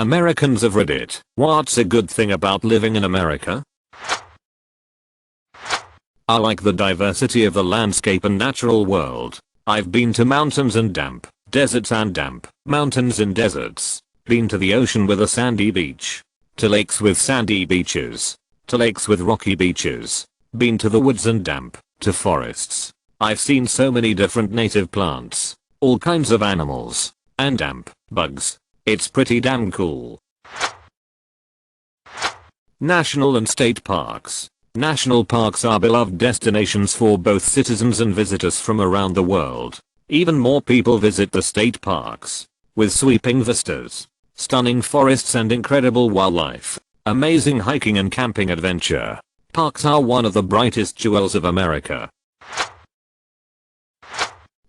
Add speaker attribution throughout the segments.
Speaker 1: Americans of Reddit, what's a good thing about living in America? I like the diversity of the landscape and natural world. I've been to mountains and damp, deserts and damp, mountains and deserts. Been to the ocean with a sandy beach. To lakes with sandy beaches. To lakes with rocky beaches. Been to the woods and damp, to forests. I've seen so many different native plants. All kinds of animals. And damp, bugs. It's pretty damn cool. National and state parks. National parks are beloved destinations for both citizens and visitors from around the world. Even more people visit the state parks. With sweeping vistas, stunning forests and incredible wildlife, amazing hiking and camping adventure. Parks are one of the brightest jewels of America.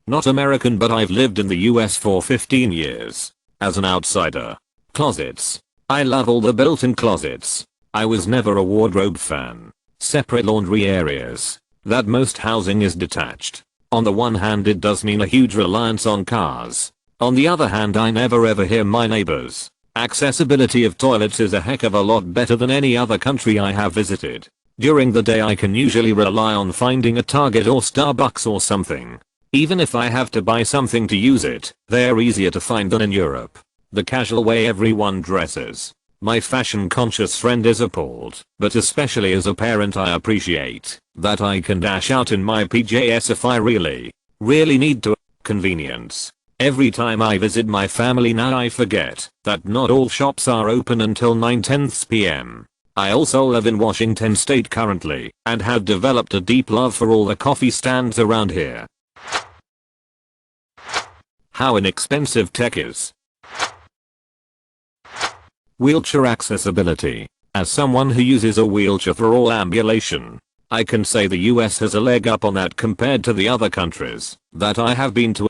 Speaker 1: Not American, but I've lived in the US for 15 years. As an outsider. Closets. I love all the built-in closets. I was never a wardrobe fan. Separate laundry areas. That most housing is detached. On the one hand, it does mean a huge reliance on cars. On the other hand, I never ever hear my neighbors. Accessibility of toilets is a heck of a lot better than any other country I have visited. During the day I can usually rely on finding a Target or Starbucks or something. Even if I have to buy something to use it, they're easier to find than in Europe. The casual way everyone dresses. My fashion conscious friend is appalled, but especially as a parent I appreciate that I can dash out in my PJs if I really need to. Convenience. Every time I visit my family now I forget that not all shops are open until 9:10 p.m. I also live in Washington state currently and have developed a deep love for all the coffee stands around here. How inexpensive tech is. Wheelchair accessibility. As someone who uses a wheelchair for all ambulation, I can say the US has a leg up on that compared to the other countries that I have been to.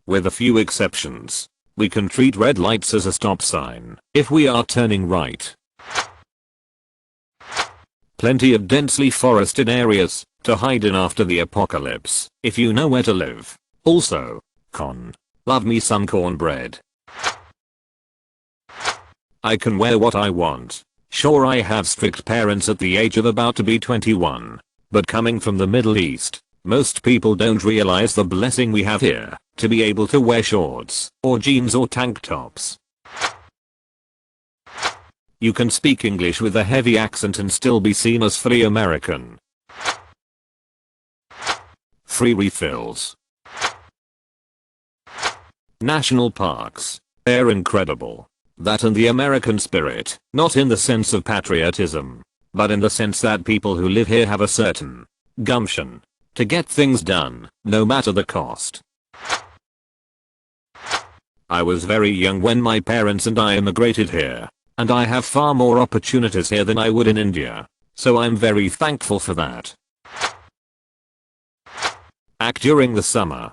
Speaker 1: With a few exceptions, we can treat red lights as a stop sign if we are turning right. Plenty of densely forested areas to hide in after the apocalypse, if you know where to live. Also, love me some cornbread. I can wear what I want. Sure, I have strict parents at the age of about to be 21. But coming from the Middle East, most people don't realize the blessing we have here to be able to wear shorts or jeans or tank tops. You can speak English with a heavy accent and still be seen as free American. Free refills. National parks. They're incredible. That and the American spirit, not in the sense of patriotism, but in the sense that people who live here have a certain gumption to get things done, no matter the cost. I was very young when my parents and I immigrated here, and I have far more opportunities here than I would in India, so I'm very thankful for that. Act during the summer.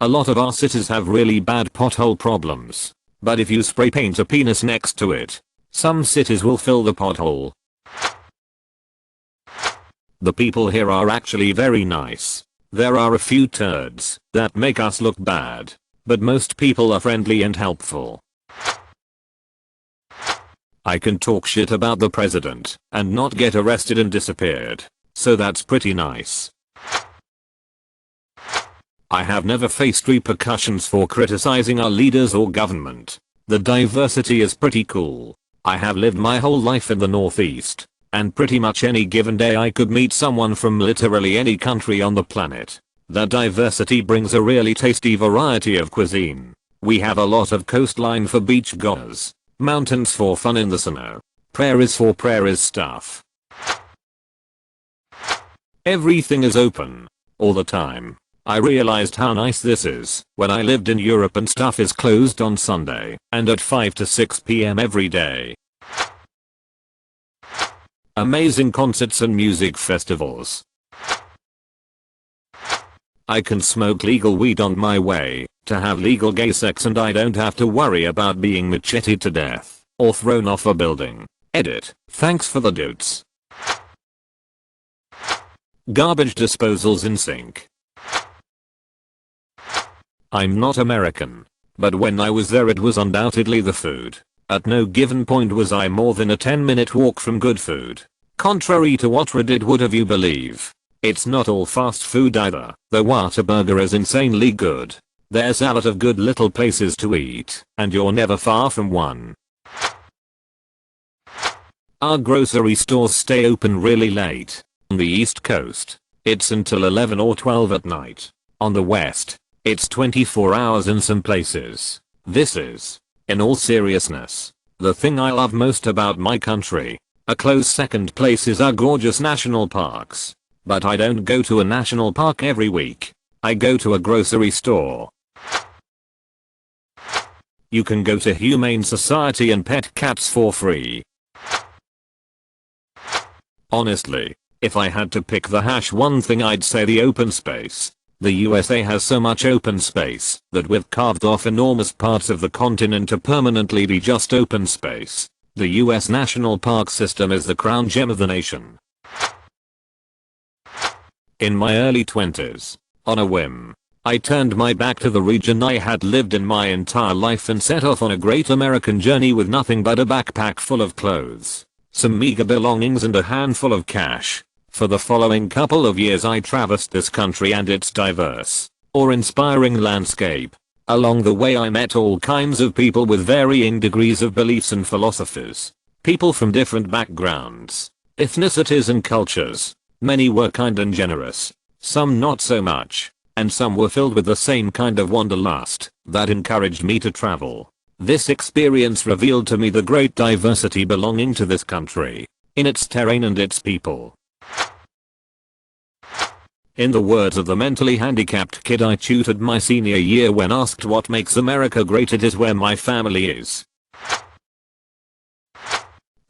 Speaker 1: A lot of our cities have really bad pothole problems, but if you spray paint a penis next to it, some cities will fill the pothole. The people here are actually very nice. There are a few turds that make us look bad, but most people are friendly and helpful. I can talk shit about the president and not get arrested and disappeared, so that's pretty nice. I have never faced repercussions for criticizing our leaders or government. The diversity is pretty cool. I have lived my whole life in the Northeast, and pretty much any given day I could meet someone from literally any country on the planet. That diversity brings a really tasty variety of cuisine. We have a lot of coastline for beach goers, mountains for fun in the snow, prairies for prairies stuff. Everything is open all the time. I realized how nice this is when I lived in Europe and stuff is closed on Sunday and at 5 to 6 p.m. every day. Amazing concerts and music festivals. I can smoke legal weed on my way to have legal gay sex and I don't have to worry about being macheted to death or thrown off a building. Edit. Thanks for the dudes. Garbage disposals in sink. I'm not American. But when I was there it was undoubtedly the food. At no given point was I more than a 10-minute walk from good food. Contrary to what Reddit would have you believe. It's not all fast food either. The Whataburger is insanely good. There's a lot of good little places to eat, and you're never far from one. Our grocery stores stay open really late. On the East Coast, it's until 11 or 12 at night. On the West, it's 24 hours in some places. This is, in all seriousness, the thing I love most about my country. A close second place is our gorgeous national parks. But I don't go to a national park every week. I go to a grocery store. You can go to Humane Society and pet cats for free. Honestly, if I had to pick the one thing I'd say the open space. The USA has so much open space that we've carved off enormous parts of the continent to permanently be just open space. The US National Park system is the crown gem of the nation. In my early 20s, on a whim, I turned my back to the region I had lived in my entire life and set off on a great American journey with nothing but a backpack full of clothes, some meager belongings and a handful of cash. For the following couple of years I traversed this country and its diverse, or inspiring landscape. Along the way I met all kinds of people with varying degrees of beliefs and philosophies. People from different backgrounds, ethnicities and cultures. Many were kind and generous, some not so much, and some were filled with the same kind of wanderlust that encouraged me to travel. This experience revealed to me the great diversity belonging to this country, in its terrain and its people. In the words of the mentally handicapped kid I tutored my senior year when asked what makes America great, it is where my family is.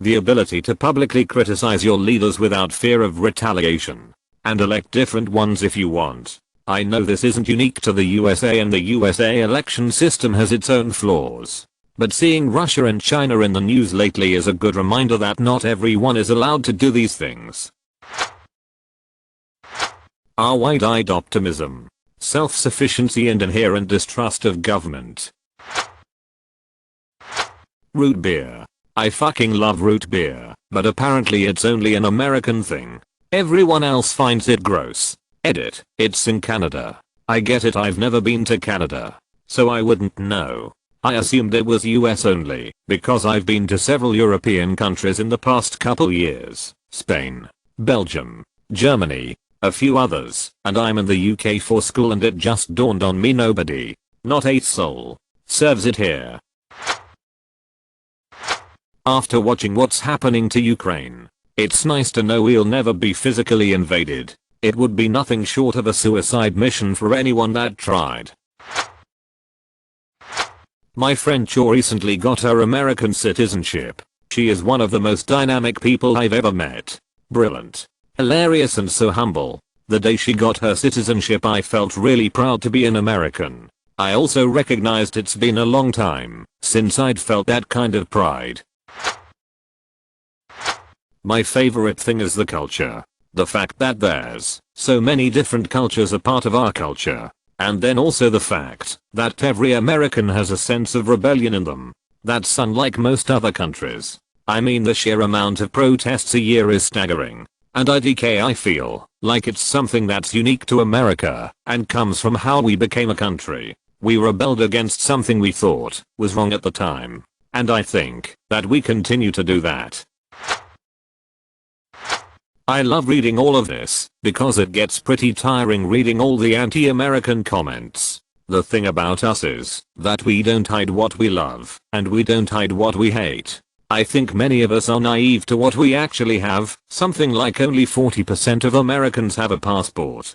Speaker 1: The ability to publicly criticize your leaders without fear of retaliation, and elect different ones if you want. I know this isn't unique to the USA and the USA election system has its own flaws. But seeing Russia and China in the news lately is a good reminder that not everyone is allowed to do these things. Our wide-eyed optimism, self-sufficiency and inherent distrust of government. Root beer. I fucking love root beer, but apparently it's only an American thing. Everyone else finds it gross. Edit. It's in Canada. I get it, I've never been to Canada, so I wouldn't know. I assumed it was US only, because I've been to several European countries in the past couple years. Spain, Belgium, Germany, a few others, and I'm in the UK for school and it just dawned on me nobody, not a soul, serves it here. After watching what's happening to Ukraine, it's nice to know we'll never be physically invaded. It would be nothing short of a suicide mission for anyone that tried. My friend Cho recently got her American citizenship. She is one of the most dynamic people I've ever met. Brilliant, hilarious and so humble. The day she got her citizenship I felt really proud to be an American. I also recognized it's been a long time since I'd felt that kind of pride. My favorite thing is the culture. The fact that there's so many different cultures a part of our culture. And then also the fact that every American has a sense of rebellion in them. That's unlike most other countries. I mean, the sheer amount of protests a year is staggering. And I feel like it's something that's unique to America and comes from how we became a country. We rebelled against something we thought was wrong at the time. And I think that we continue to do that. I love reading all of this because it gets pretty tiring reading all the anti-American comments. The thing about us is that we don't hide what we love and we don't hide what we hate. I think many of us are naive to what we actually have. Something like only 40% of Americans have a passport.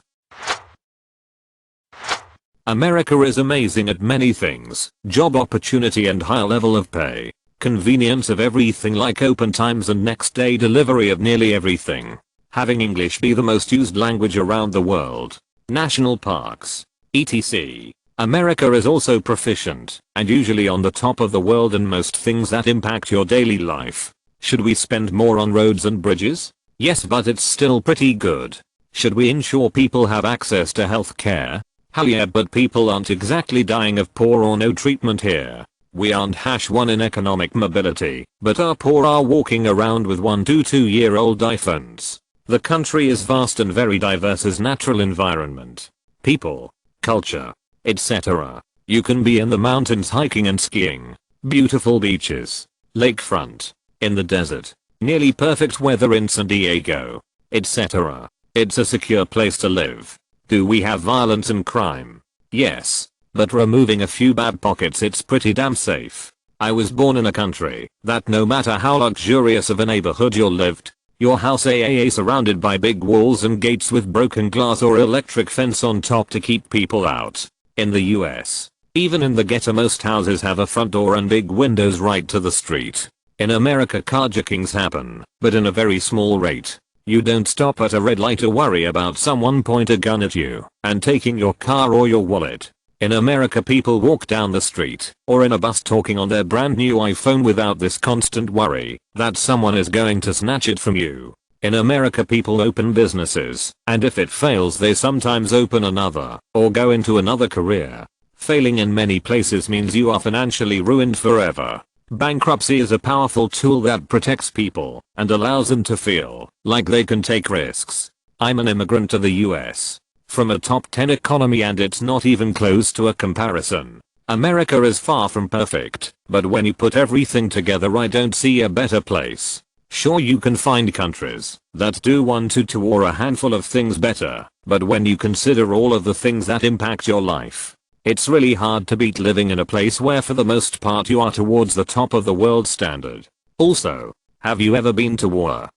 Speaker 1: America is amazing at many things: job opportunity and high level of pay. Convenience of everything like open times and next day delivery of nearly everything. Having English be the most used language around the world. National parks, etc. America is also proficient and usually on the top of the world in most things that impact your daily life. Should we spend more on roads and bridges? Yes, but it's still pretty good. Should we ensure people have access to health care? Hell yeah, but people aren't exactly dying of poor or no treatment here. We aren't #1 in economic mobility, but our poor are walking around with 1 to 2-year-old iPhones. The country is vast and very diverse as natural environment, people, culture, etc. You can be in the mountains hiking and skiing, beautiful beaches, lakefront, in the desert, nearly perfect weather in San Diego, etc. It's a secure place to live. Do we have violence and crime? Yes. But removing a few bad pockets, it's pretty damn safe. I was born in a country that no matter how luxurious of a neighborhood you lived, your house AAA surrounded by big walls and gates with broken glass or electric fence on top to keep people out. In the US, even in the ghetto, most houses have a front door and big windows right to the street. In America, carjackings happen, but in a very small rate. You don't stop at a red light to worry about someone point a gun at you and taking your car or your wallet. In America, people walk down the street or in a bus talking on their brand new iPhone without this constant worry that someone is going to snatch it from you. In America, people open businesses, and if it fails they sometimes open another or go into another career. Failing in many places means you are financially ruined forever. Bankruptcy is a powerful tool that protects people and allows them to feel like they can take risks. I'm an immigrant to the US. From a top 10 economy, and it's not even close to a comparison. America is far from perfect, but when you put everything together I don't see a better place. Sure, you can find countries that do 1 to 2 or a handful of things better, but when you consider all of the things that impact your life, it's really hard to beat living in a place where for the most part you are towards the top of the world standard. Also, have you ever been to war?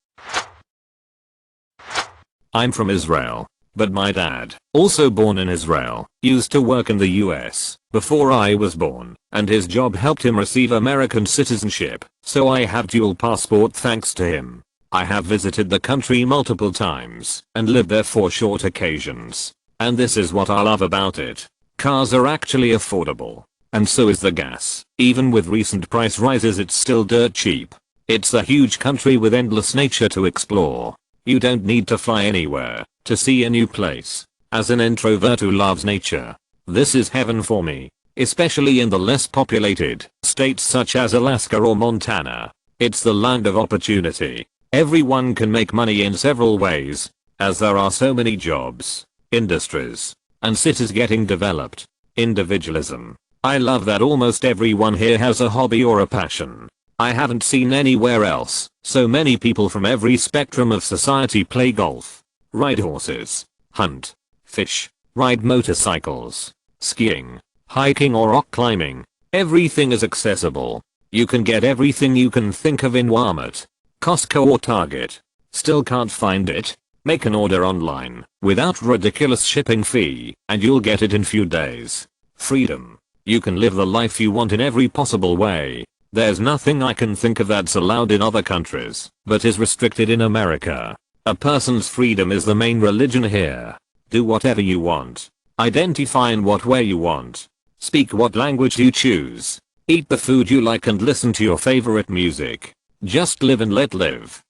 Speaker 1: I'm from Israel. But my dad, also born in Israel, used to work in the US before I was born, and his job helped him receive American citizenship, so I have dual passport thanks to him. I have visited the country multiple times and lived there for short occasions. And this is what I love about it. Cars are actually affordable, and so is the gas. Even with recent price rises, it's still dirt cheap. It's a huge country with endless nature to explore. You don't need to fly anywhere to see a new place. As an introvert who loves nature, this is heaven for me, especially in the less populated states such as Alaska or Montana. It's the land of opportunity. Everyone can make money in several ways, as there are so many jobs, industries, and cities getting developed. Individualism. I love that almost everyone here has a hobby or a passion. I haven't seen anywhere else so many people from every spectrum of society play golf, ride horses, hunt, fish, ride motorcycles, skiing, hiking or rock climbing. Everything is accessible. You can get everything you can think of in Walmart, Costco or Target. Still can't find it? Make an order online without ridiculous shipping fee and you'll get it in few days. Freedom. You can live the life you want in every possible way. There's nothing I can think of that's allowed in other countries, but is restricted in America. A person's freedom is the main religion here. Do whatever you want. Identify in what way you want. Speak what language you choose. Eat the food you like and listen to your favorite music. Just live and let live.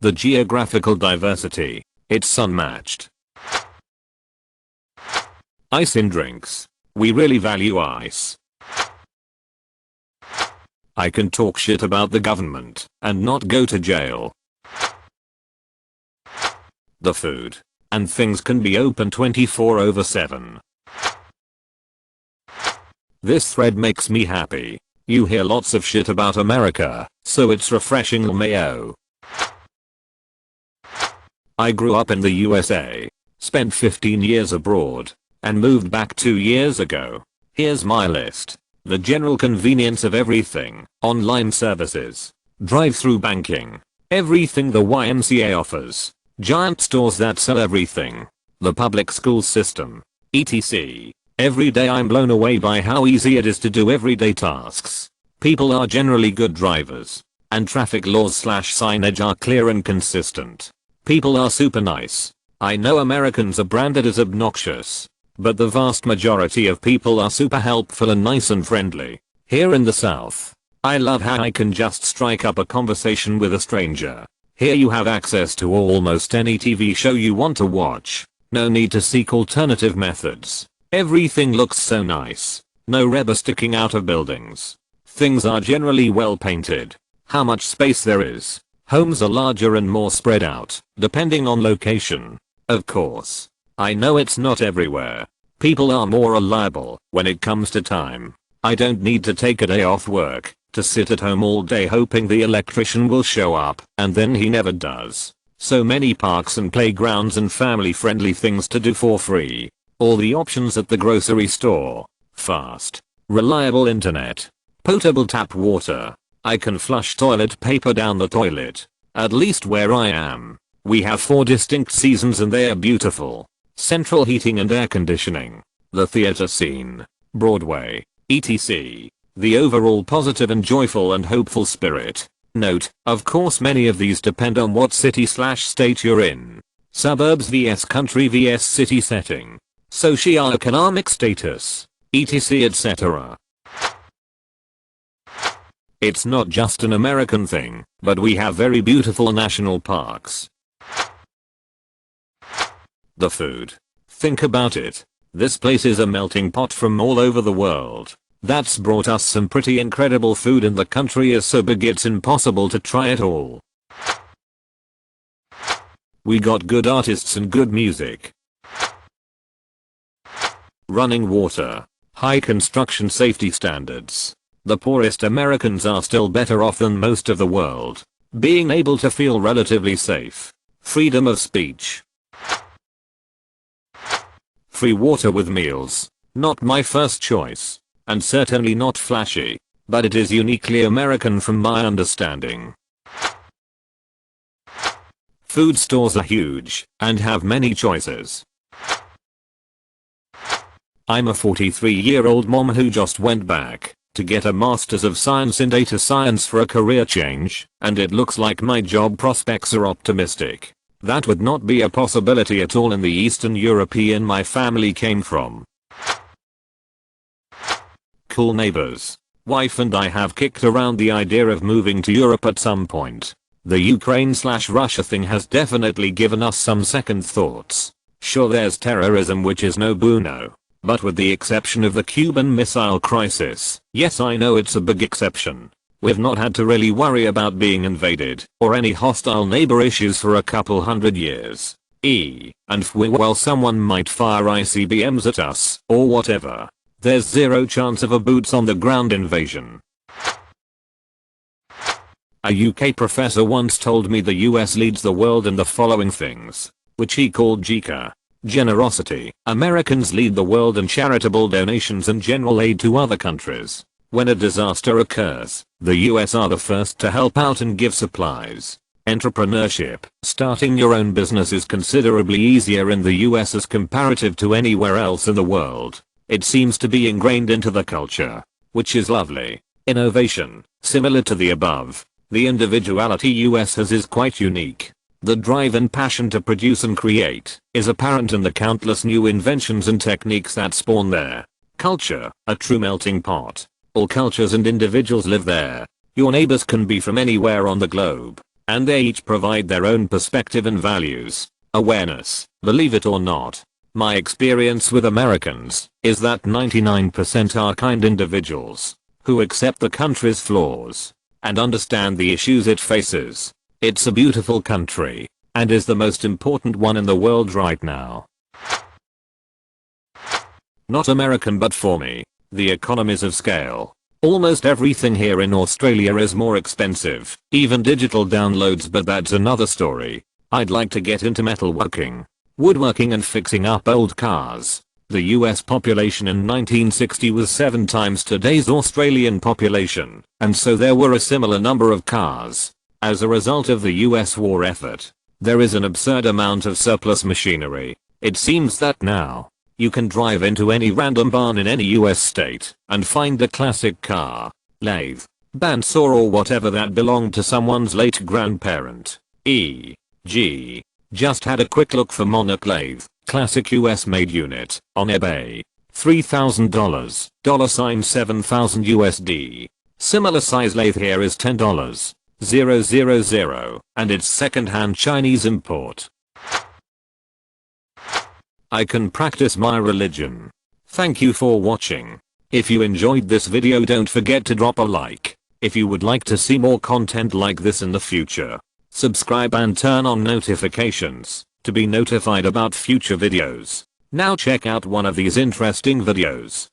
Speaker 1: The geographical diversity. It's unmatched. Ice in drinks. We really value ice. I can talk shit about the government and not go to jail. The food and things can be open 24/7. This thread makes me happy. You hear lots of shit about America, so it's refreshing. LMAO. I grew up in the USA, spent 15 years abroad, and moved back 2 years ago. Here's my list. The general convenience of everything, online services, drive-through banking, everything the YMCA offers, giant stores that sell everything, the public school system, etc. Every day I'm blown away by how easy it is to do everyday tasks. People are generally good drivers, and traffic laws/signage are clear and consistent. People are super nice. I know Americans are branded as obnoxious, but the vast majority of people are super helpful and nice and friendly. Here in the South, I love how I can just strike up a conversation with a stranger. Here you have access to almost any TV show you want to watch. No need to seek alternative methods. Everything looks so nice. No rubber sticking out of buildings. Things are generally well painted. How much space there is. Homes are larger and more spread out, depending on location. Of course. I know it's not everywhere. People are more reliable when it comes to time. I don't need to take a day off work to sit at home all day hoping the electrician will show up, and then he never does. So many parks and playgrounds and family-friendly things to do for free. All the options at the grocery store. Fast. Reliable internet. Potable tap water. I can flush toilet paper down the toilet. At least where I am. We have 4 distinct seasons and they are beautiful. Central heating and air conditioning. The theater scene. Broadway. etc. The overall positive and joyful and hopeful spirit. Note, of course many of these depend on what city/state you're in. Suburbs vs country vs city setting. Socioeconomic status. etc. etc. It's not just an American thing, but we have very beautiful national parks. The food. Think about it. This place is a melting pot from all over the world. That's brought us some pretty incredible food, and the country is so big it's impossible to try it all. We got good artists and good music. Running water. High construction safety standards. The poorest Americans are still better off than most of the world. Being able to feel relatively safe. Freedom of speech. Free water with meals. Not my first choice. And certainly not flashy. But it is uniquely American from my understanding. Food stores are huge and have many choices. I'm a 43-year-old mom who just went back to get a Master's of Science in Data Science for a career change, and it looks like my job prospects are optimistic. That would not be a possibility at all in the Eastern European my family came from. Cool neighbors. Wife and I have kicked around the idea of moving to Europe at some point. The Ukraine/Russia thing has definitely given us some second thoughts. Sure, there's terrorism, which is no bueno. But with the exception of the Cuban Missile Crisis, yes, I know it's a big exception, we've not had to really worry about being invaded or any hostile neighbor issues for a couple hundred years. And well, someone might fire ICBMs at us or whatever. There's zero chance of a boots on the ground invasion. A UK professor once told me the US leads the world in the following things, which he called JICA. Generosity. Americans lead the world in charitable donations and general aid to other countries. When a disaster occurs, the US are the first to help out and give supplies. Entrepreneurship. Starting your own business is considerably easier in the US as comparative to anywhere else in the world. It seems to be ingrained into the culture, which is lovely. Innovation. Similar to the above, the individuality US has is quite unique. The drive and passion to produce and create is apparent in the countless new inventions and techniques that spawn there. Culture, a true melting pot. All cultures and individuals live there. Your neighbors can be from anywhere on the globe, and they each provide their own perspective and values. Awareness, believe it or not. My experience with Americans is that 99% are kind individuals who accept the country's flaws and understand the issues it faces. It's a beautiful country, and is the most important one in the world right now. Not American, but for me, the economies of scale. Almost everything here in Australia is more expensive, even digital downloads, but that's another story. I'd like to get into metalworking, woodworking and fixing up old cars. The US population in 1960 was 7 times today's Australian population, and so there were a similar number of cars. As a result of the US war effort, there is an absurd amount of surplus machinery. It seems that now, you can drive into any random barn in any US state and find a classic car, lathe, bandsaw or whatever that belonged to someone's late grandparent. E.g. Just had a quick look for Monarch lathe, classic US made unit, on eBay. $3,000, $7,000 USD. Similar size lathe here is $10. 000, and it's second-hand Chinese import. I can practice my religion. Thank you for watching. If you enjoyed this video, don't forget to drop a like. If you would like to see more content like this in the future, subscribe and turn on notifications to be notified about future videos. Now check out one of these interesting videos.